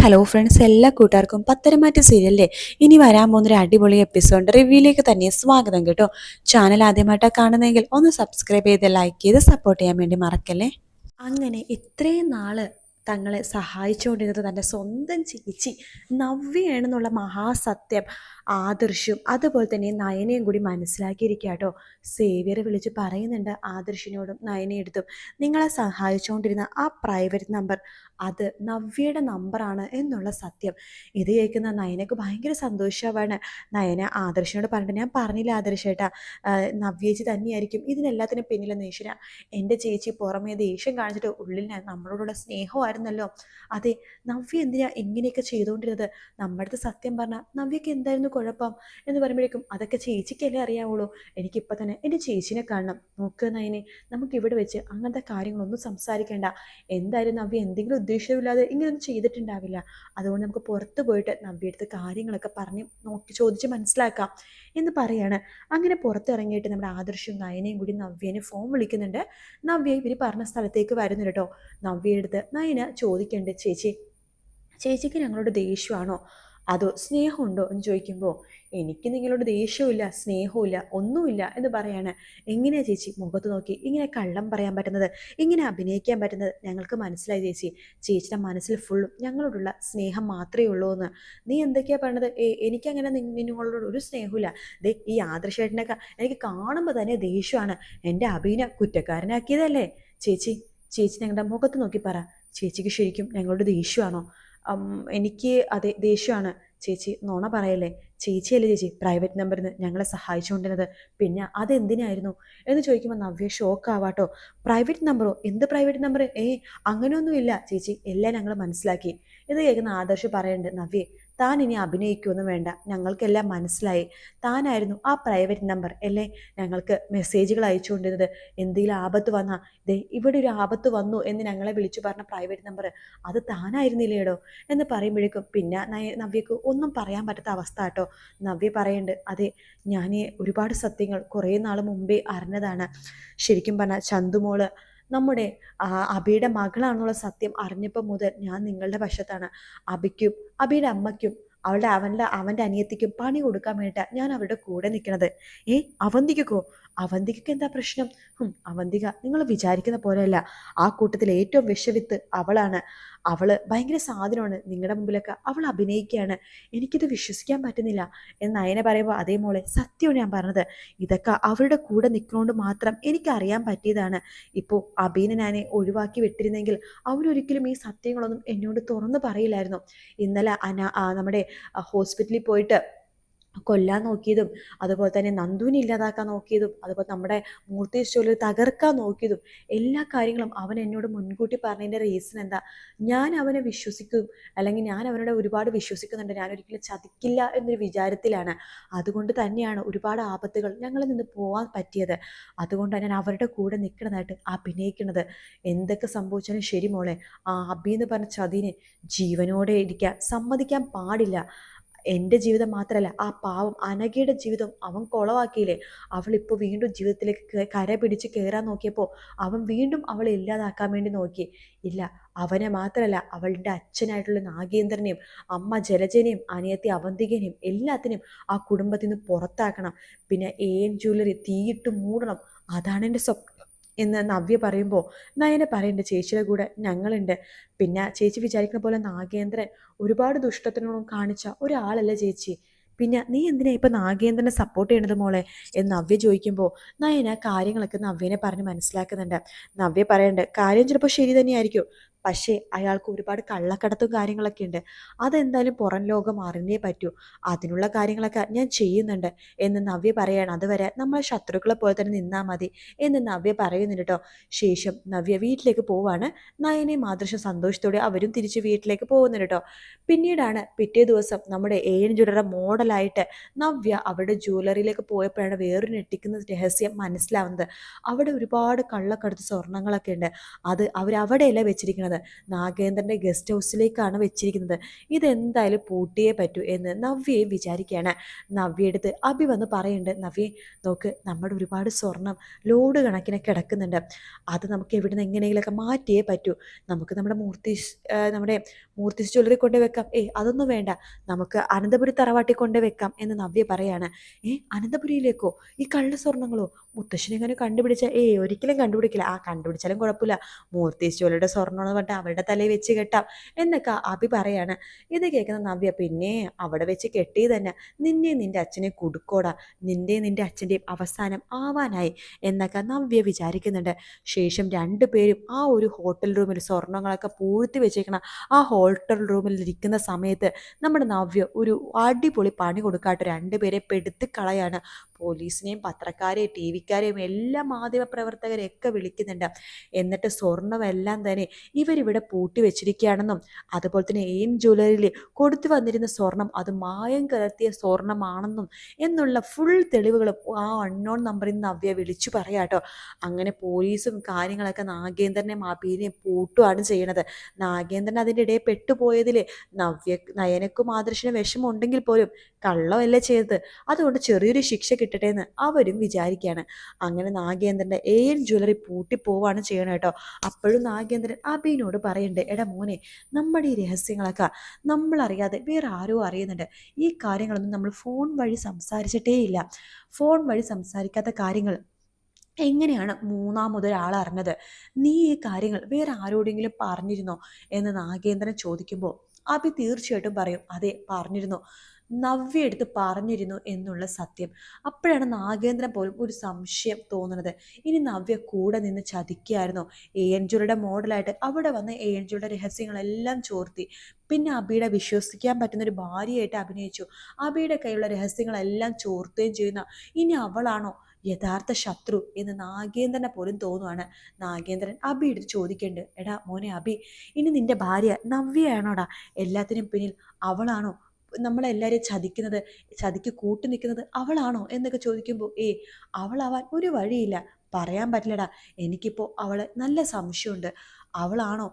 Hello friends, എല്ലാ കൂട്ടുകാർക്കും പത്തരമാറ്റ് സീരിയലിലെ ഇനി വരാൻ പോകുന്നൊരു അടിപൊളി എപ്പിസോഡ് റിവ്യൂയിലേക്ക് തന്നെ സ്വാഗതം കേട്ടോ. ചാനൽ ആദ്യമായിട്ടാണ് കാണുന്നതെങ്കിൽ ഒന്ന് സബ്സ്ക്രൈബ് ചെയ്ത് ലൈക്ക് ചെയ്ത് സപ്പോർട്ട് ചെയ്യാൻ വേണ്ടി മറക്കല്ലേ. അങ്ങനെ ഇത്രയും നാള് തങ്ങളെ സഹായിച്ചുകൊണ്ടിരുന്നത് തൻ്റെ സ്വന്തം ചേച്ചി നവ്യയാണെന്നുള്ള മഹാസത്യം ആദർശും അതുപോലെ തന്നെ നയനയും കൂടി മനസ്സിലാക്കിയിരിക്കുക കേട്ടോ. സേവ്യറെ വിളിച്ച് പറയുന്നുണ്ട് ആദർശിനോടും നയനയെടുത്തും, നിങ്ങളെ സഹായിച്ചുകൊണ്ടിരുന്ന ആ പ്രൈവറ്റ് നമ്പർ അത് നവ്യയുടെ നമ്പറാണ് എന്നുള്ള സത്യം. ഇത് കേൾക്കുന്ന നയനക്ക് ഭയങ്കര സന്തോഷമാണ്. നയന ആദർശിനോട് പറഞ്ഞിട്ട്, ഞാൻ പറഞ്ഞില്ല ആദർശേട്ടാ, നവ്യേച്ചി തന്നെയായിരിക്കും ഇതിനെല്ലാത്തിനും പിന്നിലെന്ന്. ഈശ്വര, എൻ്റെ ചേച്ചി പുറമേ ദേഷ്യം കാണിച്ചിട്ട് ഉള്ളിൽ നമ്മളോടുള്ള സ്നേഹമായിരുന്നല്ലോ. അതെ, നവ്യ എന്തിനാ ഇങ്ങനെയൊക്കെ ചെയ്തുകൊണ്ടിരുന്നത്? നമ്മുടെ അടുത്ത് സത്യം പറഞ്ഞാൽ നവ്യക്ക് എന്തായിരുന്നു കുഴപ്പം എന്ന് പറയുമ്പോഴേക്കും, അതൊക്കെ ചേച്ചിക്കല്ലേ അറിയാവുള്ളൂ. എനിക്കിപ്പോൾ തന്നെ എൻ്റെ ചേച്ചിനെ കാണണം. നോക്ക് നയനെ, നമുക്ക് ഇവിടെ വെച്ച് അങ്ങനത്തെ കാര്യങ്ങളൊന്നും സംസാരിക്കേണ്ട. എന്തായാലും നവ്യ എന്തെങ്കിലും ഉദ്ദേശമില്ലാതെ ഇങ്ങനെയൊന്നും ചെയ്തിട്ടുണ്ടാവില്ല. അതുകൊണ്ട് നമുക്ക് പുറത്ത് പോയിട്ട് നവ്യടുത്ത് കാര്യങ്ങളൊക്കെ പറഞ്ഞ് ചോദിച്ച് മനസ്സിലാക്കാം എന്ന് പറയാണ്. അങ്ങനെ പുറത്തിറങ്ങിയിട്ട് നമ്മുടെ ആദർശവും നയനയും കൂടി നവ്യനെ ഫോൺ വിളിക്കുന്നുണ്ട്. നവ്യ ഇവർ പറഞ്ഞ സ്ഥലത്തേക്ക് വരുന്നു കേട്ടോ. നവ്യയെടുത്ത് നയന ചോദിക്കുന്നുണ്ട്, ചേച്ചിക്ക് ഞങ്ങളോട് ദേഷ്യമാണോ അതോ സ്നേഹമുണ്ടോ എന്ന് ചോദിക്കുമ്പോൾ, എനിക്ക് നിങ്ങളോട് ദേഷ്യവുമില്ല സ്നേഹവുമില്ല ഒന്നുമില്ല എന്ന് പറയാണ്. എങ്ങനെയാ ചേച്ചി മുഖത്ത് നോക്കി ഇങ്ങനെ കള്ളം പറയാൻ പറ്റുന്നത്, ഇങ്ങനെ അഭിനയിക്കാൻ പറ്റുന്നത്? ഞങ്ങൾക്ക് മനസ്സിലായി ചേച്ചി, ചേച്ചിയുടെ മനസ്സിൽ ഫുള്ളും ഞങ്ങളോടുള്ള സ്നേഹം മാത്രമേ ഉള്ളൂ എന്ന്. നീ എന്തൊക്കെയാ പറഞ്ഞത്? എനിക്കങ്ങനെ നിങ്ങളോട് ഒരു സ്നേഹമില്ല. ദേ, ഈ ആദർശേട്ടനൊക്കെ എനിക്ക് കാണുമ്പോൾ തന്നെ ദേഷ്യമാണ്. എൻ്റെ അഭിനയ കുറ്റക്കാരനാക്കിയതല്ലേ ചേച്ചി ഞങ്ങളുടെ മുഖത്ത് നോക്കി പറ, ചേച്ചിക്ക് ശരിക്കും ഞങ്ങളോട് ദേഷ്യമാണോ? എനിക്ക് അതെ ദേഷ്യമാണ്. ചേച്ചി നുണ പറയല്ലേ. ചേച്ചിയല്ലേ ചേച്ചി പ്രൈവറ്റ് നമ്പറിൽ നിന്ന് ഞങ്ങളെ സഹായിച്ചുകൊണ്ടിരുന്നത്? പിന്നെ അതെന്തിനായിരുന്നു എന്ന് ചോദിക്കുമ്പോൾ നവ്യ ഷോക്ക് ആവാട്ടോ. പ്രൈവറ്റ് നമ്പറോ? എന്ത് പ്രൈവറ്റ് നമ്പർ? അങ്ങനെയൊന്നുമില്ല ചേച്ചി, എല്ലാം ഞങ്ങൾ മനസ്സിലാക്കി. ഇത് കേൾക്കുന്ന ആദർശ് പറയുന്നുണ്ട്, നവ്യേ താൻ ഇനി അഭിനയിക്കുമൊന്നും വേണ്ട, ഞങ്ങൾക്കെല്ലാം മനസ്സിലായി. താനായിരുന്നു ആ പ്രൈവറ്റ് നമ്പർ അല്ലേ ഞങ്ങൾക്ക് മെസ്സേജുകൾ അയച്ചുകൊണ്ടിരുന്നത്. എന്തെങ്കിലും ആപത്ത് വന്നാൽ, ദേ ഇവിടെ ഒരു ആപത്ത് വന്നു എന്ന് ഞങ്ങളെ വിളിച്ചു പറഞ്ഞ പ്രൈവറ്റ് നമ്പർ അത് താനായിരുന്നില്ലേടോ എന്ന് പറയുമ്പോഴേക്കും പിന്നെ നവ്യക്ക് ഒന്നും പറയാൻ പറ്റാത്ത അവസ്ഥ കേട്ടോ. നവ്യ പറയുന്നുണ്ട്, അതെ, ഞാൻ ഒരുപാട് സത്യങ്ങൾ കുറേ നാൾ മുമ്പേ അറിഞ്ഞതാണ്. ശരിക്കും പറഞ്ഞാൽ ചന്തുമോള് നമ്മുടെ അബിയുടെ മകളാണെന്നുള്ള സത്യം അറിഞ്ഞപ്പോൾ മുതൽ ഞാൻ നിങ്ങളുടെ വശത്താണ്. അബിക്കും അബിയുടെ അമ്മയ്ക്കും അവൻ്റെ അനിയത്തിക്കും പണി കൊടുക്കാൻ വേണ്ടിയിട്ടാണ് ഞാൻ അവരുടെ കൂടെ നിൽക്കുന്നത്. അവന്തിക്കോ? അവന്തിക്ക് എന്താ പ്രശ്നം? അവന്തിക നിങ്ങൾ വിചാരിക്കുന്ന പോലെയല്ല. ആ കൂട്ടത്തിൽ ഏറ്റവും വിഷവിത്ത് അവളാണ്. അവള് ഭയങ്കര സാധനമാണ്. നിങ്ങളുടെ മുമ്പിലൊക്കെ അവൾ അഭിനയിക്കുകയാണ്. എനിക്കിത് വിശ്വസിക്കാൻ പറ്റുന്നില്ല എന്ന് നയന പറയുമ്പോൾ, അതേ മോളെ സത്യമാണ് ഞാൻ പറഞ്ഞത്. ഇതൊക്കെ അവരുടെ കൂടെ നിൽക്കുന്നതുകൊണ്ട് മാത്രം എനിക്കറിയാൻ പറ്റിയതാണ്. ഇപ്പോൾ അബീനെ ഞാൻ ഒഴിവാക്കി വിട്ടിരുന്നെങ്കിൽ അവരൊരിക്കലും ഈ സത്യങ്ങളൊന്നും എന്നോട് തുറന്നു പറയില്ലായിരുന്നു. ഇന്നലെ നമ്മുടെ ഹോസ്പിറ്റലിൽ പോയിട്ട് കൊല്ലാൻ നോക്കിയതും, അതുപോലെ തന്നെ നന്ദുവിനെ ഇല്ലാതാക്കാൻ നോക്കിയതും, അതുപോലെ നമ്മുടെ മൂർത്തി സ്റ്റോറിൽ തകർക്കാൻ നോക്കിയതും, എല്ലാ കാര്യങ്ങളും അവൻ എന്നോട് മുൻകൂട്ടി പറഞ്ഞതിൻ്റെ റീസൺ എന്താ? ഞാൻ അവനെ വിശ്വസിക്കും, അല്ലെങ്കിൽ ഞാൻ അവനോട് ഒരുപാട് വിശ്വസിക്കുന്നുണ്ട്. ഞാൻ ഒരിക്കലും ചതിക്കില്ല എന്നൊരു വിചാരത്തിലാണ്. അതുകൊണ്ട് തന്നെയാണ് ഒരുപാട് ആപത്തുകൾ ഞങ്ങളിൽ നിന്ന് പോകാൻ പറ്റിയത്. അതുകൊണ്ടാണ് ഞാൻ അവരുടെ കൂടെ നിൽക്കുന്നതായിട്ട് അഭിനയിക്കുന്നത്. എന്തൊക്കെ സംഭവിച്ചാലും ശരി മോളെ, ആ അബി എന്ന് പറഞ്ഞ ചതിനെ ജീവനോടെ ഇരിക്കാൻ സമ്മതിക്കാൻ പാടില്ല. എൻ്റെ ജീവിതം മാത്രമല്ല, ആ പാവം അനഘയുടെ ജീവിതം അവൻ കുളവാക്കിയില്ലേ. അവളിപ്പോൾ വീണ്ടും ജീവിതത്തിലേക്ക് കര പിടിച്ച് കയറാൻ നോക്കിയപ്പോൾ അവൻ വീണ്ടും അവളെ ഇല്ലാതാക്കാൻ വേണ്ടി നോക്കി. ഇല്ല, അവനെ മാത്രമല്ല അവളുടെ അച്ഛനായിട്ടുള്ള നാഗേന്ദ്രനെയും അമ്മ ജലജനെയും അനിയത്തി അവന്തികനെയും എല്ലാത്തിനെയും ആ കുടുംബത്തിൽ നിന്ന് പുറത്താക്കണം. പിന്നെ ജ്വല്ലറി തീയിട്ട് മൂടണം. അതാണ് എൻ്റെ സ്വപ്നം എന്ന് നവ്യ പറയുമ്പോൾ നയനെ പറയുന്നുണ്ട്, ചേച്ചിയുടെ കൂടെ ഞങ്ങളുണ്ട്. പിന്നെ ചേച്ചി വിചാരിക്കുന്ന പോലെ നാഗേന്ദ്രൻ ഒരുപാട് ദുഷ്ടത്തിനോടും കാണിച്ച ഒരാളല്ല ചേച്ചി. പിന്നെ നീ എന്തിനാ ഇപ്പം നാഗേന്ദ്രനെ സപ്പോർട്ട് ചെയ്യണത് മോളെ എന്ന് നവ്യ ചോദിക്കുമ്പോൾ നയന കാര്യങ്ങളൊക്കെ നവ്യനെ പറഞ്ഞ് മനസ്സിലാക്കുന്നുണ്ട്. നവ്യ പറയുന്നുണ്ട്, കാര്യം ചിലപ്പോൾ ശരി തന്നെയായിരിക്കും, പക്ഷേ അയാൾക്ക് ഒരുപാട് കള്ളക്കടത്തും കാര്യങ്ങളൊക്കെ ഉണ്ട്. അതെന്തായാലും പുറം ലോകം അറിഞ്ഞേ പറ്റൂ. അതിനുള്ള കാര്യങ്ങളൊക്കെ ഞാൻ ചെയ്യുന്നുണ്ട് എന്ന് നവ്യ പറയാണ്. അതുവരെ നമ്മൾ ശത്രുക്കളെ പോലെ തന്നെ നിന്നാൽ മതി എന്ന് നവ്യ പറയുന്നുണ്ട് കേട്ടോ. ശേഷം നവ്യ വീട്ടിലേക്ക് പോവാണ്. നയനയും ആദർശം സന്തോഷത്തോടെ അവരും തിരിച്ച് വീട്ടിലേക്ക് പോകുന്നുണ്ട് കേട്ടോ. പിന്നീടാണ് പിറ്റേ ദിവസം നമ്മുടെ ജ്വല്ലറി മോഡലായിട്ട് നവ്യ അവരുടെ ജ്വല്ലറിയിലേക്ക് പോയപ്പോഴാണ് വേറൊരു ഞെട്ടിക്കുന്ന രഹസ്യം മനസ്സിലാവുന്നത്. അവിടെ ഒരുപാട് കള്ളക്കടത്ത് സ്വർണ്ണങ്ങളൊക്കെ ഉണ്ട്. അത് അവരവിടെയല്ല വെച്ചിരിക്കുന്നത്, നാഗേന്ദ്രൻ്റെ ഗസ്റ്റ് ഹൗസിലേക്കാണ് വെച്ചിരിക്കുന്നത്. ഇതെന്തായാലും പൂട്ടിയേ പറ്റൂ എന്ന് നവ്യയും വിചാരിക്കുകയാണ്. നവ്യ എടുത്ത് അഭി വന്ന് പറയുന്നുണ്ട്, നവ്യ നോക്ക്, നമ്മുടെ ഒരുപാട് സ്വർണം ലോഡ് കണക്കിനെ കിടക്കുന്നുണ്ട്. അത് നമുക്ക് എവിടെ നിന്ന് എങ്ങനെയെങ്കിലുമൊക്കെ മാറ്റിയേ പറ്റൂ. നമുക്ക് നമ്മുടെ മൂർത്തി ജ്വല്ലറി കൊണ്ട് വെക്കാം. അതൊന്നും വേണ്ട, നമുക്ക് അനന്തപുരി തറവാട്ടിൽ കൊണ്ട് വെക്കാം എന്ന് നവ്യ പറയാണ്. അനന്തപുരിയിലേക്കോ? ഈ കള്ള സ്വർണ്ണങ്ങളോ? മുത്തശ്ശനെങ്ങനെ കണ്ടുപിടിച്ച? ഒരിക്കലും കണ്ടുപിടിക്കില്ല. കണ്ടുപിടിച്ചാലും കുഴപ്പമില്ല, മൂർത്തി ജ്വല്ലറിയുടെ സ്വർണ്ണം എന്ന് പറഞ്ഞിട്ട് അവരുടെ തലയിൽ വെച്ച് കെട്ടാം എന്നൊക്കെ അഭി പറയാണ്. ഇത് കേൾക്കുന്ന നവ്യ, പിന്നെ അവിടെ വെച്ച് കെട്ടി തന്നെ നിന്നെ നിന്റെ അച്ഛനെ കൊടുക്കോടാ, നിന്റെ അച്ഛൻ്റെയും അവസാനം ആവാനായി എന്നൊക്കെ നവ്യ വിചാരിക്കുന്നുണ്ട്. ശേഷം രണ്ടുപേരും ആ ഒരു ഹോട്ടൽ റൂമിൽ സ്വർണ്ണങ്ങളൊക്കെ പൂഴ്ത്തി വെച്ചേക്കണം ആ ഹോട്ടൽ റൂമിൽ ഇരിക്കുന്ന സമയത്ത് നമ്മുടെ നവ്യ ഒരു അടിപൊളി പണി കൊടുക്കാട്ട് രണ്ടുപേരെ പെടുത്തി കളയാണ്. പോലീസിനെയും പത്രക്കാരെയും ടി വിക്കാരെയും എല്ലാ മാധ്യമപ്രവർത്തകരെയൊക്കെ വിളിക്കുന്നുണ്ട്. എന്നിട്ട് സ്വർണ്ണമെല്ലാം തന്നെ ഇവരിവിടെ പൂട്ടി വെച്ചിരിക്കുകയാണെന്നും അതുപോലെ തന്നെ ജ്വല്ലറിയിൽ കൊടുത്തു വന്നിരുന്ന സ്വർണം അത് മായം കലർത്തിയ സ്വർണമാണെന്നും എന്നുള്ള ഫുൾ തെളിവുകളും ആ അൺനോൺ നമ്പറിൽ നിന്ന് നവ്യ വിളിച്ചു പറയാട്ടോ. അങ്ങനെ പോലീസും കാര്യങ്ങളൊക്കെ നാഗേന്ദ്രനെ അഭിനെയും പൂട്ടുകയാണ് ചെയ്യണത്. നാഗേന്ദ്രൻ അതിൻ്റെ ഇടയിൽ പെട്ടുപോയതിൽ നയനക്കും ആദർശനും വിഷമം ഉണ്ടെങ്കിൽ പോലും കള്ളമല്ലേ ചെയ്തത്, അതുകൊണ്ട് ചെറിയൊരു ശിക്ഷ കിട്ടട്ടെ എന്ന് അവരും വിചാരിക്കുകയാണ്. അങ്ങനെ നാഗേന്ദ്രൻ്റെ ജ്വല്ലറി പൂട്ടിപ്പോവാണ് ചെയ്യണം കേട്ടോ. അപ്പോഴും നാഗേന്ദ്രൻ അഭിനോട് പറയുന്നുണ്ട്, എടാ മോനെ, നമ്മുടെ ഈ രഹസ്യങ്ങളൊക്കെ നമ്മളറിയാതെ വേറെ ആരോ അറിയുന്നുണ്ട്. ഈ കാര്യങ്ങളൊന്നും നമ്മൾ ഫോൺ വഴി സംസാരിച്ചിട്ടേ ഇല്ല. ഫോൺ വഴി സംസാരിക്കാത്ത കാര്യങ്ങൾ എങ്ങനെയാണ് മൂന്നാമതൊരാൾ അറിഞ്ഞത്? നീ ഈ കാര്യങ്ങൾ വേറെ ആരോടെങ്കിലും പറഞ്ഞിരുന്നോ എന്ന് നാഗേന്ദ്രൻ ചോദിക്കുമ്പോൾ അഭി തീർച്ചയായിട്ടും പറയും, അതെ പറഞ്ഞിരുന്നു, നവ്യ എടുത്ത് പറഞ്ഞിരുന്നു എന്നുള്ള സത്യം. അപ്പോഴാണ് നാഗേന്ദ്രൻ പോലും ഒരു സംശയം തോന്നുന്നത്. ഇനി നവ്യ കൂടെ നിന്ന് ചതിക്കുകയായിരുന്നോ? ഏഞ്ചുളുടെ മോഡലായിട്ട് അവിടെ വന്ന് ഏഞ്ചുളുടെ രഹസ്യങ്ങളെല്ലാം ചോർത്തി പിന്നെ അബിയുടെ വിശ്വസിക്കാൻ പറ്റുന്ന ഒരു ഭാര്യയായിട്ട് അഭിനയിച്ചു. അബിയുടെ കയ്യിലുള്ള രഹസ്യങ്ങളെല്ലാം ചോർത്തുകയും ചെയ്യുന്ന ഇനി അവളാണോ യഥാർത്ഥ ശത്രു എന്ന് നാഗേന്ദ്രനെ പോലും തോന്നുവാണ്. നാഗേന്ദ്രൻ അബി എടുത്ത് ചോദിക്കേണ്ടത്, എടാ മോനെ അബി, ഇനി നിന്റെ ഭാര്യ നവ്യയാണോടാ എല്ലാത്തിനും പിന്നിൽ? അവളാണോ നമ്മളെല്ലാവരെയും ചതിക്ക് കൂട്ടു നിൽക്കുന്നത് അവളാണോ എന്നൊക്കെ ചോദിക്കുമ്പോൾ അവളാവാൻ ഒരു വഴിയില്ല, പറയാൻ പറ്റില്ലടാ, എനിക്കിപ്പോൾ അവളെ നല്ല സംശയമുണ്ട്. അവളാണോ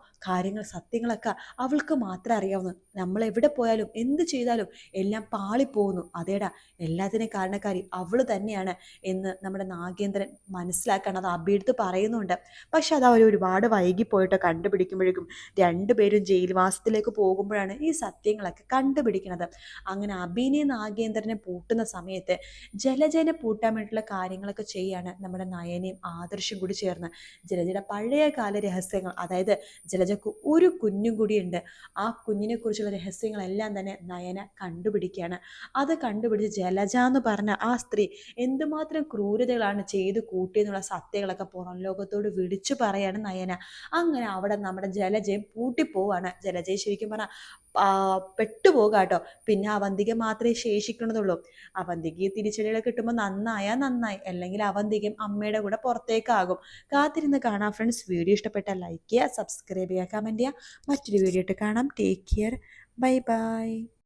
സത്യങ്ങളൊക്കെ അവൾക്ക് മാത്രമേ അറിയാവുന്നു. നമ്മൾ എവിടെ പോയാലും എന്ത് ചെയ്താലും എല്ലാം പാളിപ്പോകുന്നു. അതേടാ, എല്ലാത്തിനും കാരണക്കാരി അവൾ തന്നെയാണ് എന്ന് നമ്മുടെ നാഗേന്ദ്രൻ മനസ്സിലാക്കാൻ അത് അഭിയെടുത്ത് പറയുന്നുണ്ട്. പക്ഷെ അത് അവർ ഒരുപാട് വൈകിപ്പോയിട്ടോ കണ്ടുപിടിക്കുമ്പോഴേക്കും രണ്ടുപേരും ജയിൽവാസത്തിലേക്ക് പോകുമ്പോഴാണ് ഈ സത്യങ്ങളൊക്കെ കണ്ടുപിടിക്കുന്നത്. അങ്ങനെ അഭിനെ നാഗേന്ദ്രനെ പൂട്ടുന്ന സമയത്ത് ജലജനെ പൂട്ടാൻ വേണ്ടിയിട്ടുള്ള കാര്യങ്ങളൊക്കെ ചെയ്യാണ് നമ്മുടെ നയനയും ആദർശം കൂടി ചേർന്ന്. ജലജയുടെ പഴയ കാല രഹസ്യങ്ങൾ, അതായത് ജലജക്ക് ഒരു കുഞ്ഞും കൂടിയുണ്ട്, ആ കുഞ്ഞിനെ കുറിച്ചുള്ള രഹസ്യങ്ങളെല്ലാം തന്നെ നയന കണ്ടുപിടിക്കുകയാണ്. അത് കണ്ടുപിടിച്ച് ജലജ എന്ന് പറഞ്ഞ ആ സ്ത്രീ എന്തുമാത്രം ക്രൂരതകളാണ് ചെയ്തു കൂട്ടിയെന്നുള്ള സത്യങ്ങളൊക്കെ പുറം ലോകത്തോട് വിളിച്ചു പറയാണ് നയന. അങ്ങനെ അവിടെ നമ്മുടെ ജലജയും പൂട്ടിപ്പോവാണ്. ജലജയെ ശരിക്കും പറഞ്ഞാൽ പെട്ടുപോകാട്ടോ. പിന്നെ അവന്തിക മാത്രമേ ശേഷിക്കണതുള്ളൂ. അവന്തിക്ക് തിരിച്ചടികൾ കിട്ടുമ്പോൾ നന്നായി, അല്ലെങ്കിൽ അവന്തികയും അമ്മയുടെ കൂടെ പുറത്തേക്കാകും. കാത്തിരുന്ന് കാണാം ഫ്രണ്ട്സ്. വീഡിയോ ഇഷ്ടപ്പെട്ടാൽ ലൈക്ക് ചെയ്യുക, സബ്സ്ക്രൈബ് ചെയ്യുക, കമൻറ്റ് ചെയ്യുക. മറ്റൊരു വീഡിയോ ഇട്ട് കാണാം. Take care, bye bye.